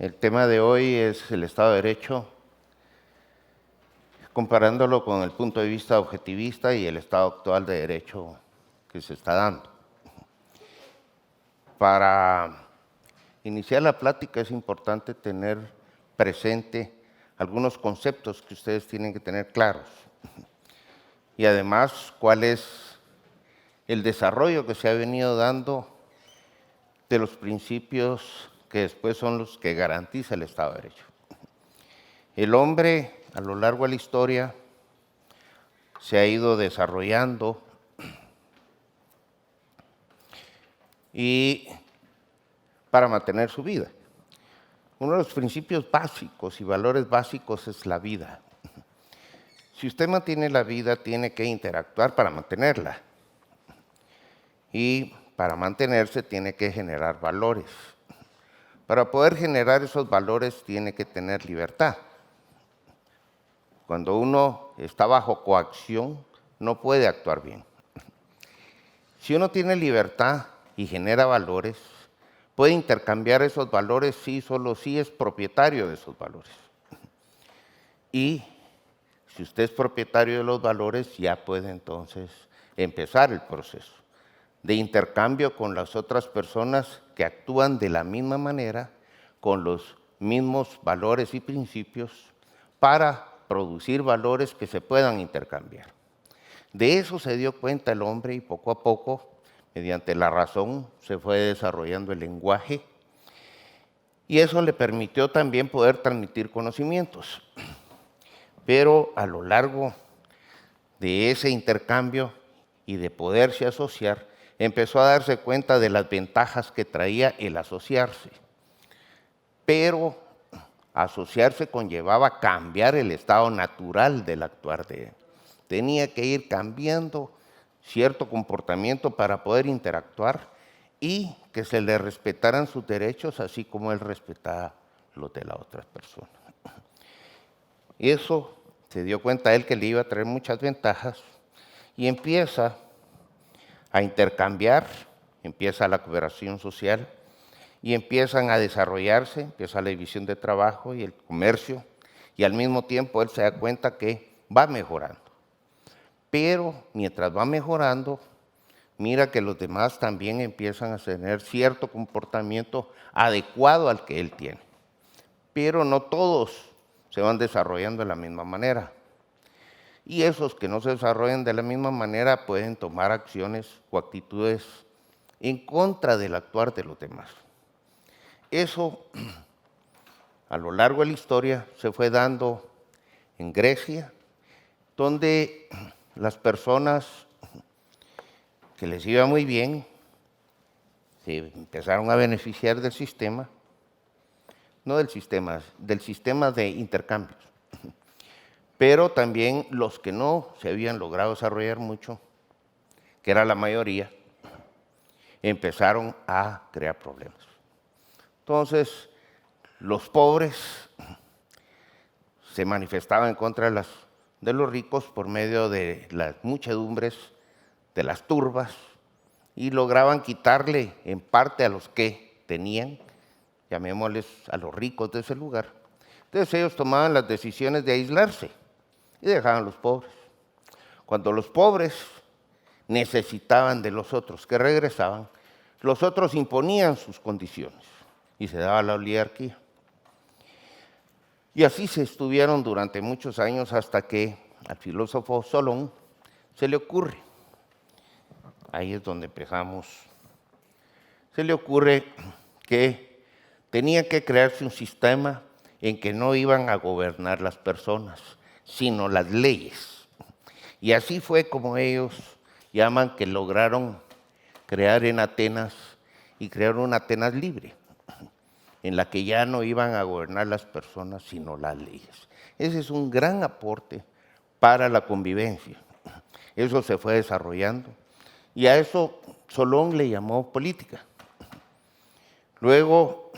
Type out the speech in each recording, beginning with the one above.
El tema de hoy es el Estado de Derecho, comparándolo con el punto de vista objetivista y el estado actual de derecho que se está dando. Para iniciar la plática es importante tener presente algunos conceptos que ustedes tienen que tener claros y además cuál es el desarrollo que se ha venido dando de los principios que después son los que garantiza el Estado de Derecho. El hombre, a lo largo de la historia, se ha ido desarrollando y para mantener su vida. Uno de los principios básicos y valores básicos es la vida. Si usted mantiene la vida, tiene que interactuar para mantenerla. Y para mantenerse tiene que generar valores. Para poder generar esos valores tiene que tener libertad. Cuando uno está bajo coacción, no puede actuar bien. Si uno tiene libertad y genera valores, puede intercambiar esos valores si solo si es propietario de esos valores. Y si usted es propietario de los valores, ya puede entonces empezar el proceso de intercambio con las otras personas que actúan de la misma manera, con los mismos valores y principios, para producir valores que se puedan intercambiar. De eso se dio cuenta el hombre y poco a poco, mediante la razón, se fue desarrollando el lenguaje y eso le permitió también poder transmitir conocimientos. Pero a lo largo de ese intercambio y de poderse asociar, empezó a darse cuenta de las ventajas que traía el asociarse. Pero asociarse conllevaba cambiar el estado natural del actuar de él. Tenía que ir cambiando cierto comportamiento para poder interactuar y que se le respetaran sus derechos, así como él respetaba los de la otra persona. Y eso se dio cuenta él que le iba a traer muchas ventajas y empieza a intercambiar, empieza la cooperación social y empiezan a desarrollarse, empieza la división de trabajo y el comercio y al mismo tiempo él se da cuenta que va mejorando. Pero mientras va mejorando, mira que los demás también empiezan a tener cierto comportamiento adecuado al que él tiene. Pero no todos se van desarrollando de la misma manera. Y esos que no se desarrollan de la misma manera pueden tomar acciones o actitudes en contra del actuar de los demás. Eso, a lo largo de la historia, se fue dando en Grecia, donde las personas que les iba muy bien se empezaron a beneficiar del sistema, no del sistema de intercambios. Pero también los que no se habían logrado desarrollar mucho, que era la mayoría, empezaron a crear problemas. Entonces, los pobres se manifestaban en contra de los ricos por medio de las muchedumbres, de las turbas, y lograban quitarle en parte a los que tenían, llamémosles a los ricos de ese lugar. Entonces ellos tomaban las decisiones de aislarse y dejaban a los pobres. Cuando los pobres necesitaban de los otros que regresaban, los otros imponían sus condiciones y se daba la oligarquía. Y así se estuvieron durante muchos años hasta que al filósofo Solón se le ocurre, ahí es donde empezamos, se le ocurre que tenía que crearse un sistema en que no iban a gobernar las personas, sino las leyes. Y así fue como ellos llaman que lograron crear en Atenas y crear una Atenas libre, en la que ya no iban a gobernar las personas, sino las leyes. Ese es un gran aporte para la convivencia. Eso se fue desarrollando y a eso Solón le llamó política. Luego,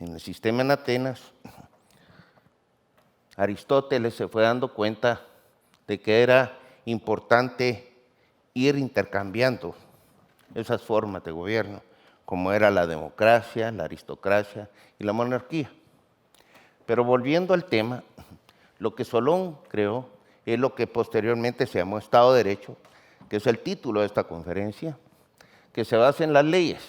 en el sistema en Atenas, Aristóteles se fue dando cuenta de que era importante ir intercambiando esas formas de gobierno, como era la democracia, la aristocracia y la monarquía. Pero volviendo al tema, lo que Solón creó es lo que posteriormente se llamó Estado de Derecho, que es el título de esta conferencia, que se basa en las leyes.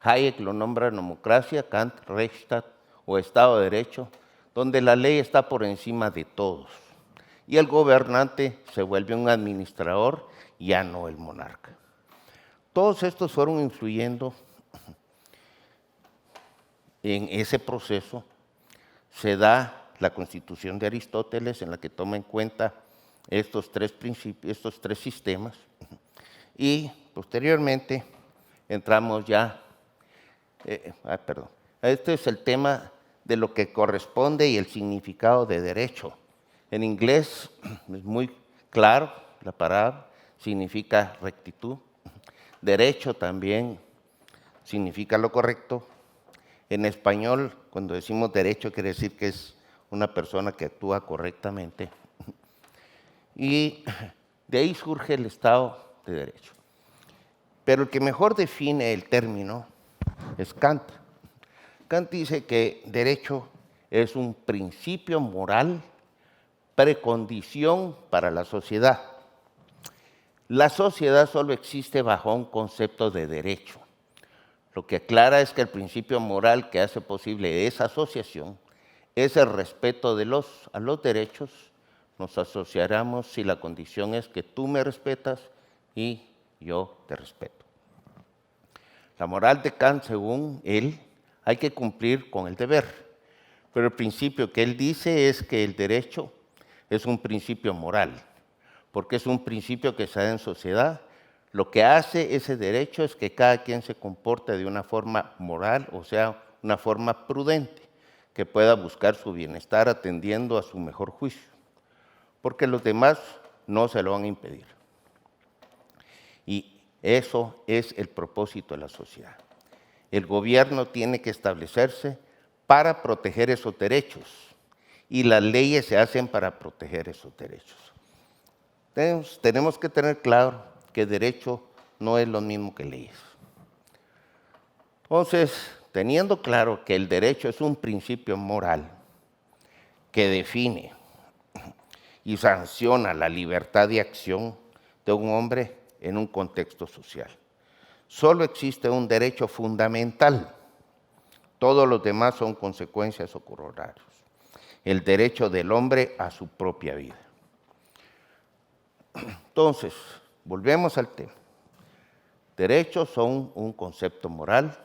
Hayek lo nombra democracia, Kant, Rechtsstaat o Estado de Derecho, donde la ley está por encima de todos. Y el gobernante se vuelve un administrador, ya no el monarca. Todos estos fueron influyendo en ese proceso. Se da la Constitución de Aristóteles, en la que toma en cuenta estos tres principios, estos tres sistemas, y posteriormente entramos ya, este es el tema de lo que corresponde y el significado de derecho. En inglés es muy claro la palabra, significa rectitud. Derecho también significa lo correcto. En español, cuando decimos derecho, quiere decir que es una persona que actúa correctamente. Y de ahí surge el Estado de Derecho. Pero el que mejor define el término es Kant. Kant dice que derecho es un principio moral, precondición para la sociedad. La sociedad solo existe bajo un concepto de derecho. Lo que aclara es que el principio moral que hace posible esa asociación es el respeto a los derechos. Nos asociaremos si la condición es que tú me respetas y yo te respeto. La moral de Kant, según él, hay que cumplir con el deber. Pero el principio que él dice es que el derecho es un principio moral, porque es un principio que se da en sociedad. Lo que hace ese derecho es que cada quien se comporte de una forma moral, o sea, una forma prudente, que pueda buscar su bienestar atendiendo a su mejor juicio, porque los demás no se lo van a impedir. Y eso es el propósito de la sociedad. El gobierno tiene que establecerse para proteger esos derechos y las leyes se hacen para proteger esos derechos. Tenemos que tener claro que derecho no es lo mismo que leyes. Entonces, teniendo claro que el derecho es un principio moral que define y sanciona la libertad de acción de un hombre en un contexto social. Solo existe un derecho fundamental. Todos los demás son consecuencias o corolarios. El derecho del hombre a su propia vida. Entonces, volvemos al tema. Derechos son un concepto moral,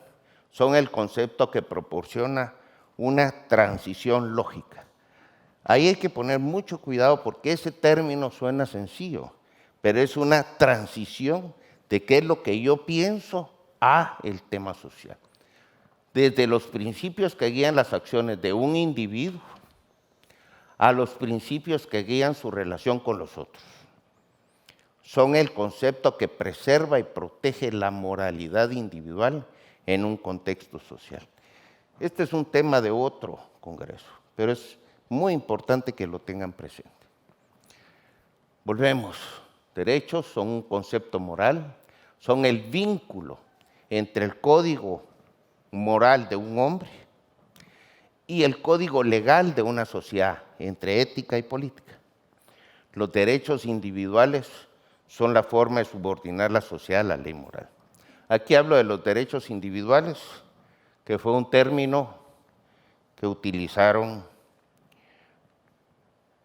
son el concepto que proporciona una transición lógica. Ahí hay que poner mucho cuidado porque ese término suena sencillo, pero es una transición de qué es lo que yo pienso a el tema social. Desde los principios que guían las acciones de un individuo a los principios que guían su relación con los otros. Son el concepto que preserva y protege la moralidad individual en un contexto social. Este es un tema de otro congreso, pero es muy importante que lo tengan presente. Volvemos. Derechos son un concepto moral, son el vínculo entre el código moral de un hombre y el código legal de una sociedad, entre ética y política. Los derechos individuales son la forma de subordinar la sociedad a la ley moral. Aquí hablo de los derechos individuales, que fue un término que utilizaron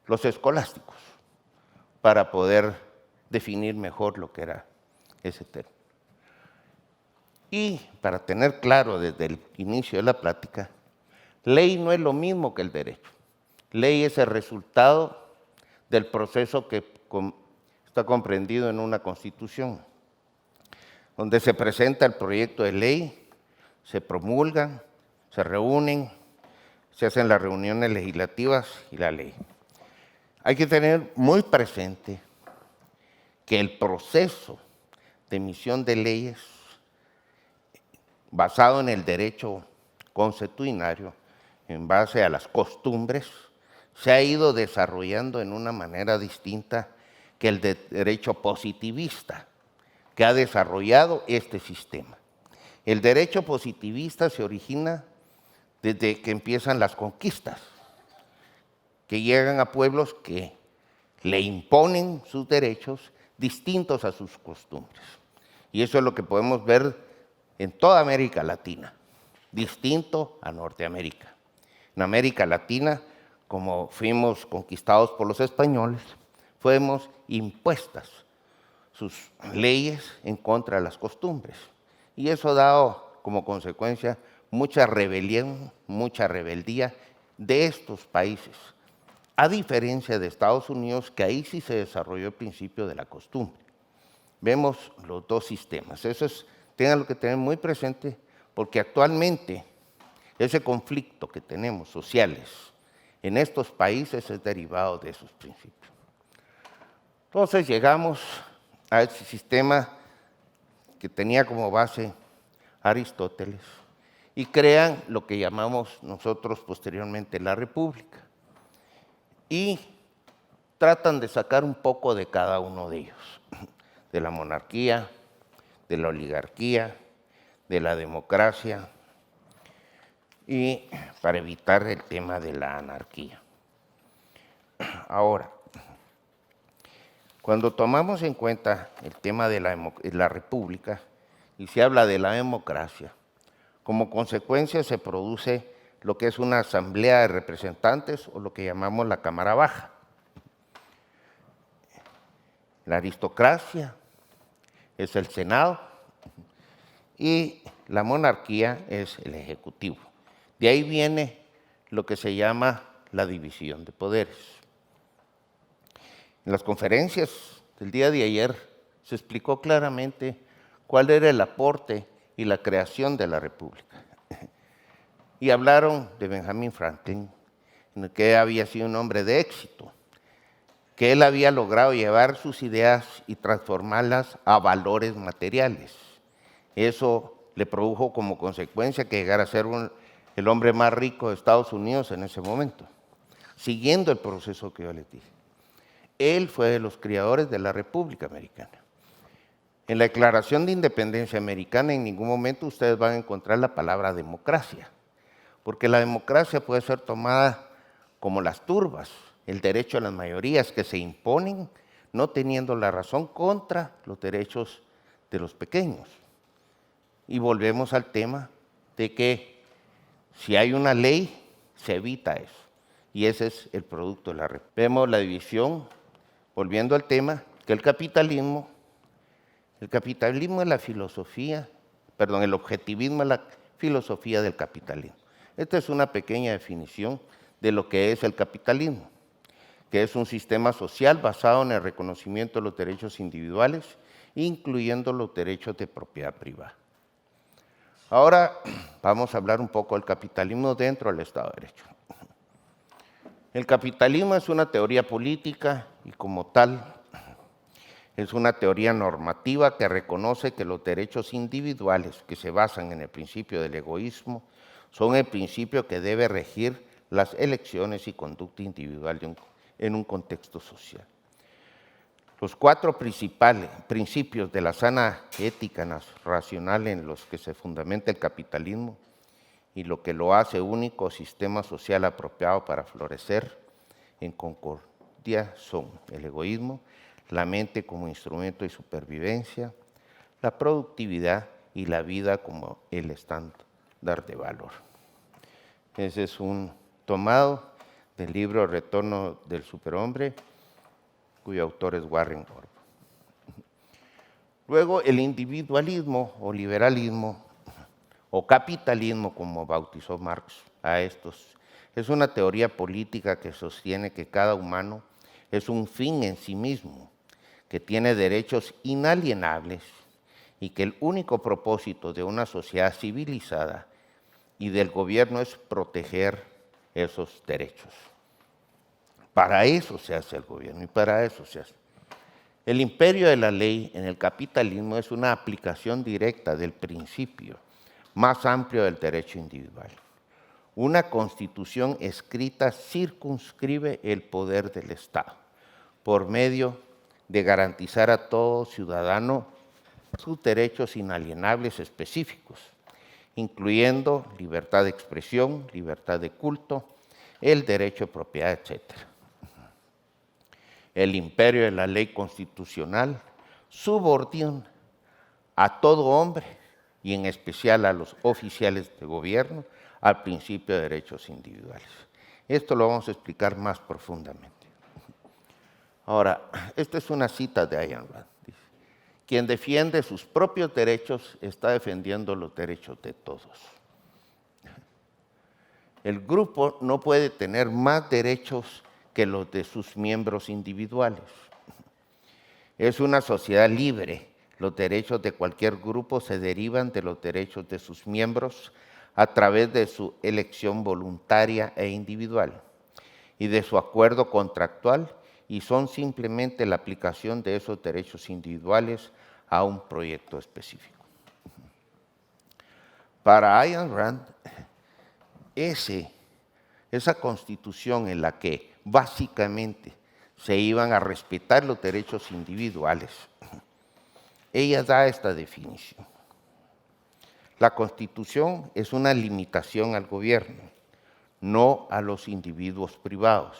los escolásticos para poder definir mejor lo que era ese término. Y para tener claro desde el inicio de la plática, ley no es lo mismo que el derecho. Ley es el resultado del proceso que está comprendido en una constitución, donde se presenta el proyecto de ley, se promulgan, se reúnen, se hacen las reuniones legislativas y la ley. Hay que tener muy presente que el proceso de emisión de leyes basado en el derecho consuetudinario, en base a las costumbres, se ha ido desarrollando en una manera distinta que el derecho positivista, que ha desarrollado este sistema. El derecho positivista se origina desde que empiezan las conquistas. que llegan a pueblos que le imponen sus derechos distintos a sus costumbres. Y eso es lo que podemos ver en toda América Latina, distinto a Norteamérica. En América Latina, como fuimos conquistados por los españoles, fuimos impuestas sus leyes en contra de las costumbres. Y eso ha dado como consecuencia mucha rebelión, mucha rebeldía de estos países, a diferencia de Estados Unidos, que ahí sí se desarrolló el principio de la costumbre. Vemos los dos sistemas. Eso es, tenganlo que tener muy presente, porque actualmente ese conflicto que tenemos sociales en estos países es derivado de esos principios. Entonces llegamos a ese sistema que tenía como base Aristóteles y crean lo que llamamos nosotros posteriormente la República. Y tratan de sacar un poco de cada uno de ellos, de la monarquía, de la oligarquía, de la democracia, y para evitar el tema de la anarquía. Ahora, cuando tomamos en cuenta el tema de la república y se habla de la democracia, como consecuencia se produce lo que es una asamblea de representantes o lo que llamamos la Cámara Baja. La aristocracia es el Senado y la monarquía es el Ejecutivo. De ahí viene lo que se llama la división de poderes. En las conferencias del día de ayer se explicó claramente cuál era el aporte y la creación de la República. Y hablaron de Benjamin Franklin, en el que había sido un hombre de éxito, que él había logrado llevar sus ideas y transformarlas a valores materiales. Eso le produjo como consecuencia que llegara a ser el hombre más rico de Estados Unidos en ese momento, siguiendo el proceso que yo les dije. Él fue de los creadores de la República Americana. En la Declaración de Independencia Americana en ningún momento ustedes van a encontrar la palabra democracia, porque la democracia puede ser tomada como las turbas, el derecho a las mayorías que se imponen no teniendo la razón contra los derechos de los pequeños. Y volvemos al tema de que si hay una ley, se evita eso. Y ese es el producto de la República. Vemos la división, volviendo al tema, que el capitalismo es la filosofía, perdón, el objetivismo es la filosofía del capitalismo. Esta es una pequeña definición de lo que es el capitalismo, que es un sistema social basado en el reconocimiento de los derechos individuales, incluyendo los derechos de propiedad privada. Ahora vamos a hablar un poco del capitalismo dentro del Estado de Derecho. El capitalismo es una teoría política y como tal es una teoría normativa que reconoce que los derechos individuales que se basan en el principio del egoísmo son el principio que debe regir las elecciones y conducta individual en un contexto social. Los cuatro principales principios de la sana ética racional en los que se fundamenta el capitalismo y lo que lo hace único sistema social apropiado para florecer en concordia son el egoísmo, la mente como instrumento de supervivencia, la productividad y la vida como el estándar de valor. Ese es un tomado del libro Retorno del Superhombre, cuyo autor es Warren Orb. Luego, el individualismo o liberalismo o capitalismo, como bautizó Marx a estos, es una teoría política que sostiene que cada humano es un fin en sí mismo, que tiene derechos inalienables y que el único propósito de una sociedad civilizada y del gobierno es proteger esos derechos. Para eso se hace el gobierno y para eso se hace. El imperio de la ley en el capitalismo es una aplicación directa del principio más amplio del derecho individual. Una constitución escrita circunscribe el poder del Estado por medio de garantizar a todo ciudadano sus derechos inalienables específicos, incluyendo libertad de expresión, libertad de culto, el derecho de propiedad, etc. El imperio de la ley constitucional subordina a todo hombre, y en especial a los oficiales de gobierno, al principio de derechos individuales. Esto lo vamos a explicar más profundamente. Ahora, esta es una cita de Ayn Rand. Dice, quien defiende sus propios derechos está defendiendo los derechos de todos. El grupo no puede tener más derechos que los de sus miembros individuales. Es una sociedad libre. Los derechos de cualquier grupo se derivan de los derechos de sus miembros a través de su elección voluntaria e individual y de su acuerdo contractual, y son simplemente la aplicación de esos derechos individuales a un proyecto específico. Para Ayn Rand, esa constitución en la que básicamente se iban a respetar los derechos individuales, ella da esta definición. La Constitución es una limitación al gobierno, no a los individuos privados,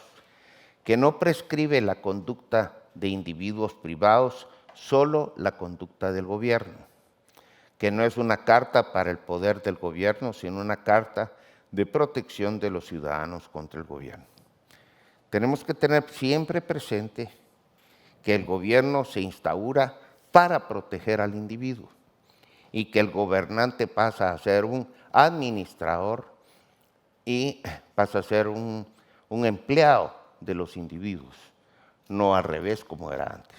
que no prescribe la conducta de individuos privados, solo la conducta del gobierno, que no es una carta para el poder del gobierno, sino una carta de protección de los ciudadanos contra el gobierno. Tenemos que tener siempre presente que el gobierno se instaura para proteger al individuo y que el gobernante pasa a ser un administrador y pasa a ser un empleado de los individuos, no al revés como era antes.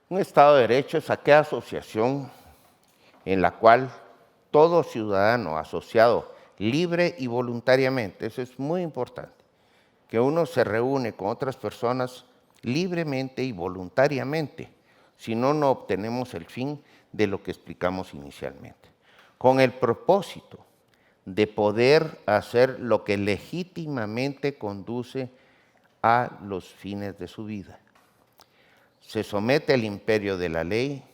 Un Estado de Derecho es aquella asociación en la cual todo ciudadano asociado libre y voluntariamente, eso es muy importante, que uno se reúne con otras personas libremente y voluntariamente, si no, no obtenemos el fin de lo que explicamos inicialmente, con el propósito de poder hacer lo que legítimamente conduce a los fines de su vida. Se somete al imperio de la ley,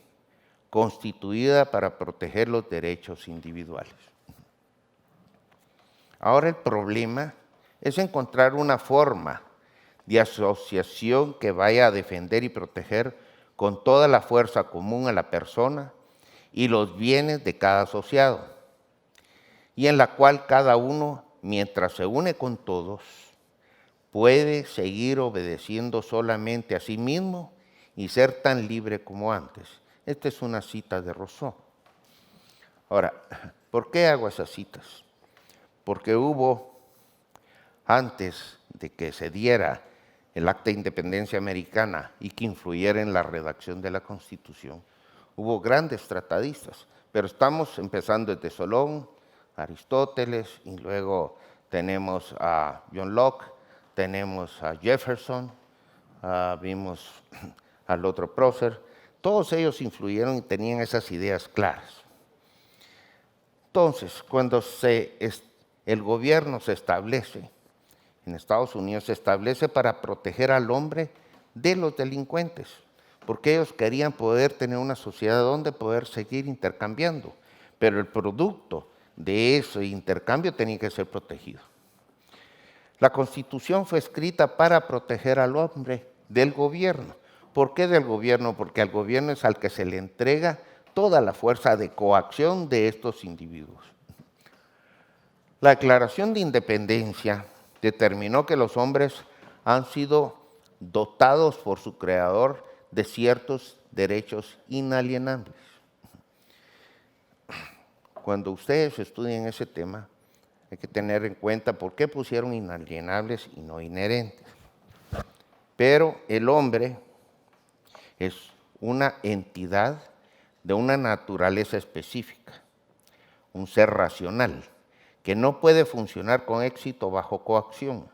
constituida para proteger los derechos individuales. Ahora el problema es encontrar una forma de asociación que vaya a defender y proteger con toda la fuerza común a la persona y los bienes de cada asociado, y en la cual cada uno, mientras se une con todos, puede seguir obedeciendo solamente a sí mismo y ser tan libre como antes. Esta es una cita de Rousseau. Ahora, ¿por qué hago esas citas? Porque hubo, antes de que se diera el Acta de Independencia Americana y que influyera en la redacción de la Constitución, hubo grandes tratadistas, pero estamos empezando desde Solón, Aristóteles, y luego tenemos a John Locke, tenemos a Jefferson, vimos al otro prócer. Todos ellos influyeron y tenían esas ideas claras. Entonces, cuando el gobierno se establece, en Estados Unidos se establece para proteger al hombre de los delincuentes, porque ellos querían poder tener una sociedad donde poder seguir intercambiando, pero el producto de ese intercambio tenía que ser protegido. La Constitución fue escrita para proteger al hombre del gobierno. ¿Por qué del gobierno? Porque al gobierno es al que se le entrega toda la fuerza de coacción de estos individuos. La Declaración de Independencia determinó que los hombres han sido dotados por su creador de ciertos derechos inalienables. Cuando ustedes estudien ese tema, hay que tener en cuenta por qué pusieron inalienables y no inherentes. Pero el hombre es una entidad de una naturaleza específica, un ser racional, que no puede funcionar con éxito bajo coacción,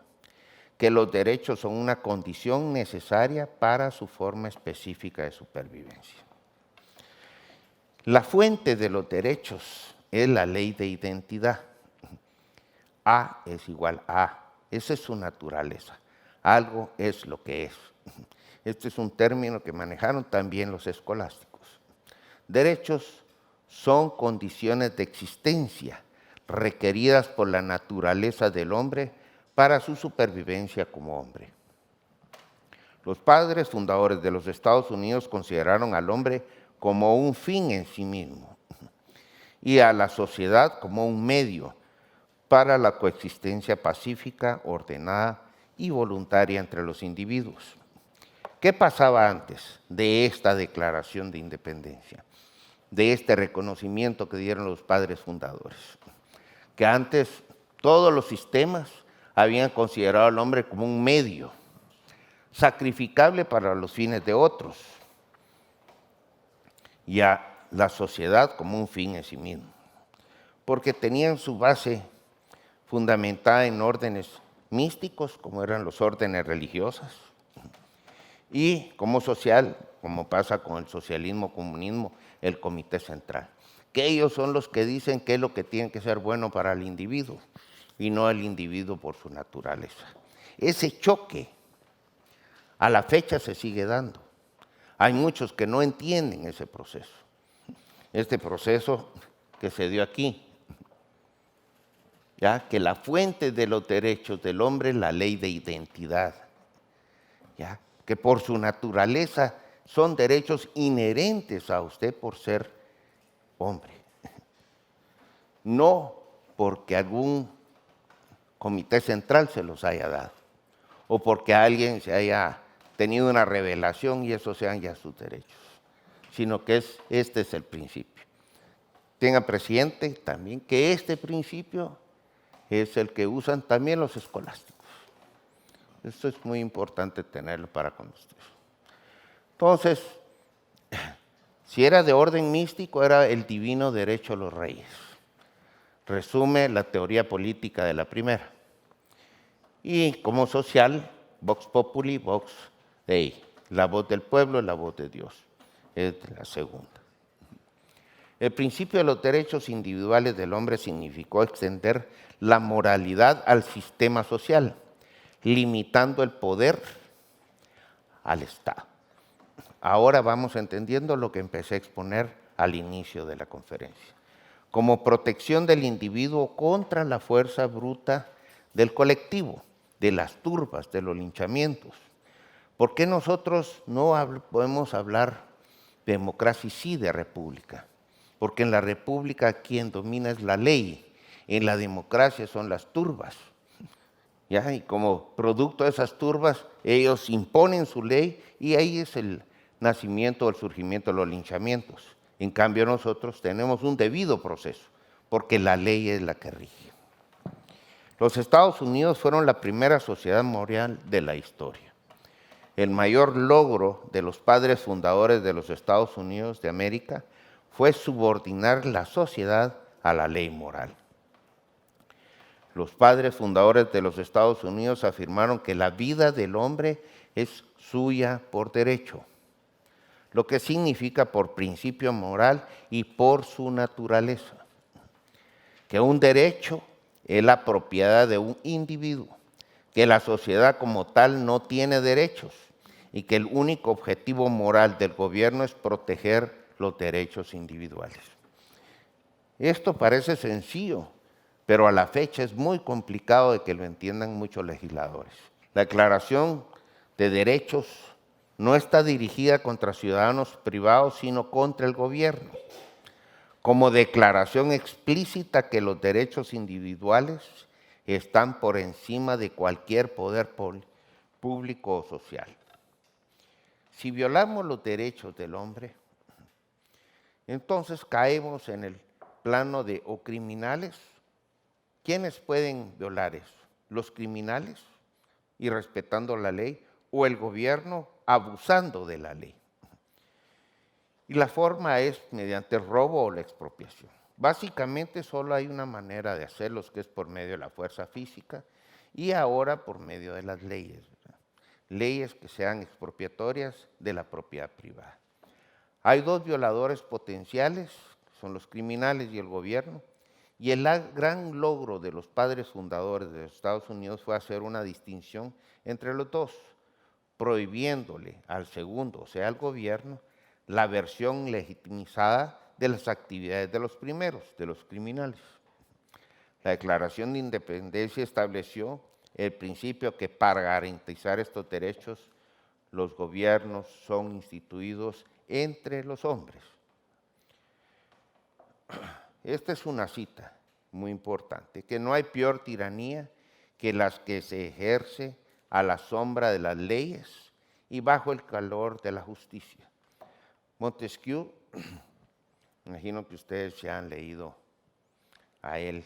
que los derechos son una condición necesaria para su forma específica de supervivencia. La fuente de los derechos es la ley de identidad. A es igual a A, esa es su naturaleza. Algo es lo que es. Este es un término que manejaron también los escolásticos. Derechos son condiciones de existencia requeridas por la naturaleza del hombre para su supervivencia como hombre. Los padres fundadores de los Estados Unidos consideraron al hombre como un fin en sí mismo y a la sociedad como un medio para la coexistencia pacífica, ordenada y voluntaria entre los individuos. ¿Qué pasaba antes de esta declaración de independencia, de este reconocimiento que dieron los padres fundadores? Que antes todos los sistemas habían considerado al hombre como un medio sacrificable para los fines de otros y a la sociedad como un fin en sí mismo, porque tenían su base fundamentada en órdenes místicos, como eran los órdenes religiosos, y como social, como pasa con el socialismo, comunismo, el comité central, que ellos son los que dicen qué es lo que tiene que ser bueno para el individuo, y no el individuo por su naturaleza. Ese choque a la fecha se sigue dando. Hay muchos que no entienden ese proceso. Este proceso que se dio aquí, ya que la fuente de los derechos del hombre es la ley de identidad, ya que por su naturaleza son derechos inherentes a usted por ser hombre, no porque algún comité central se los haya dado o porque alguien se haya tenido una revelación y esos sean ya sus derechos, sino que este es el principio. Tenga presente también que este principio es el que usan también los escolásticos. Esto es muy importante tenerlo para con ustedes. Entonces, si era de orden místico, era el divino derecho a los reyes. Resume la teoría política de la primera. Y como social, vox populi, vox Dei, la voz del pueblo, la voz de Dios, es la segunda. El principio de los derechos individuales del hombre significó extender la moralidad al sistema social, limitando el poder al Estado. Ahora vamos entendiendo lo que empecé a exponer al inicio de la conferencia. Como protección del individuo contra la fuerza bruta del colectivo, de las turbas, de los linchamientos. ¿Por qué nosotros no podemos hablar de democracia y sí de república? Porque en la república quien domina es la ley, en la democracia son las turbas. ¿Ya? Y como producto de esas turbas, ellos imponen su ley y ahí es el nacimiento o el surgimiento de los linchamientos. En cambio nosotros tenemos un debido proceso, porque la ley es la que rige. Los Estados Unidos fueron la primera sociedad moral de la historia. El mayor logro de los padres fundadores de los Estados Unidos de América fue subordinar la sociedad a la ley moral. Los padres fundadores de los Estados Unidos afirmaron que la vida del hombre es suya por derecho, lo que significa por principio moral y por su naturaleza, que un derecho es la propiedad de un individuo, que la sociedad como tal no tiene derechos y que el único objetivo moral del gobierno es proteger los derechos individuales. Esto parece sencillo, pero a la fecha es muy complicado de que lo entiendan muchos legisladores. La Declaración de Derechos no está dirigida contra ciudadanos privados, sino contra el gobierno, como declaración explícita que los derechos individuales están por encima de cualquier poder público o social. Si violamos los derechos del hombre, entonces caemos en el plano de o criminales. ¿Quiénes pueden violar eso? ¿Los criminales y respetando la ley o el gobierno abusando de la ley? Y la forma es mediante el robo o la expropiación. Básicamente solo hay una manera de hacerlo, que es por medio de la fuerza física y ahora por medio de las leyes, ¿verdad? Leyes que sean expropiatorias de la propiedad privada. Hay dos violadores potenciales, son los criminales y el gobierno, y el gran logro de los padres fundadores de los Estados Unidos fue hacer una distinción entre los dos, prohibiéndole al segundo, o sea, al gobierno, la versión legitimizada de las actividades de los primeros, de los criminales. La Declaración de Independencia estableció el principio que para garantizar estos derechos los gobiernos son instituidos entre los hombres. Esta es una cita muy importante, que no hay peor tiranía que las que se ejerce a la sombra de las leyes y bajo el calor de la justicia. Montesquieu, imagino que ustedes ya han leído a él.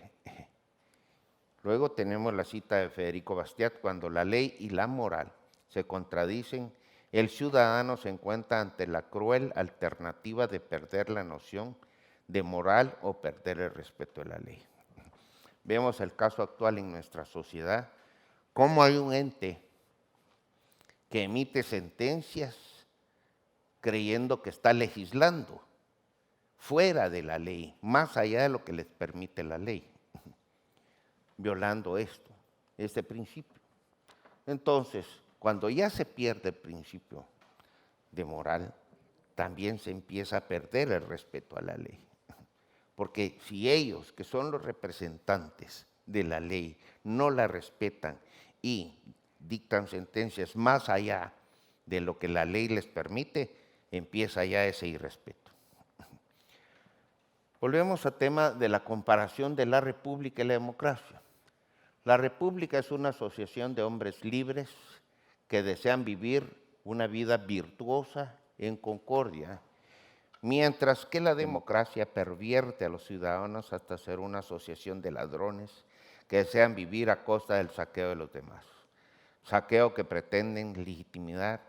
Luego tenemos la cita de Federico Bastiat: cuando la ley y la moral se contradicen, el ciudadano se encuentra ante la cruel alternativa de perder la noción de moral o perder el respeto de la ley. Vemos el caso actual en nuestra sociedad, cómo hay un ente que emite sentencias creyendo que está legislando fuera de la ley, más allá de lo que les permite la ley, violando este principio. Entonces, cuando ya se pierde el principio de moral, también se empieza a perder el respeto a la ley. Porque si ellos, que son los representantes de la ley, no la respetan y dictan sentencias más allá de lo que la ley les permite, empieza ya ese irrespeto. Volvemos al tema de la comparación de la república y la democracia. La república es una asociación de hombres libres que desean vivir una vida virtuosa en concordia, mientras que la democracia pervierte a los ciudadanos hasta ser una asociación de ladrones que desean vivir a costa del saqueo de los demás. Saqueo que pretenden legitimidad,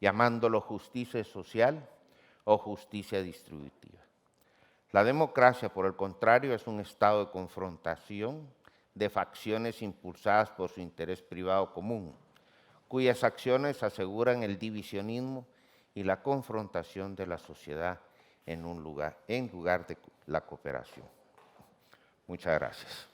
llamándolo justicia social o justicia distributiva. La democracia, por el contrario, es un estado de confrontación de facciones impulsadas por su interés privado común, cuyas acciones aseguran el divisionismo y la confrontación de la sociedad en lugar de la cooperación. Muchas gracias.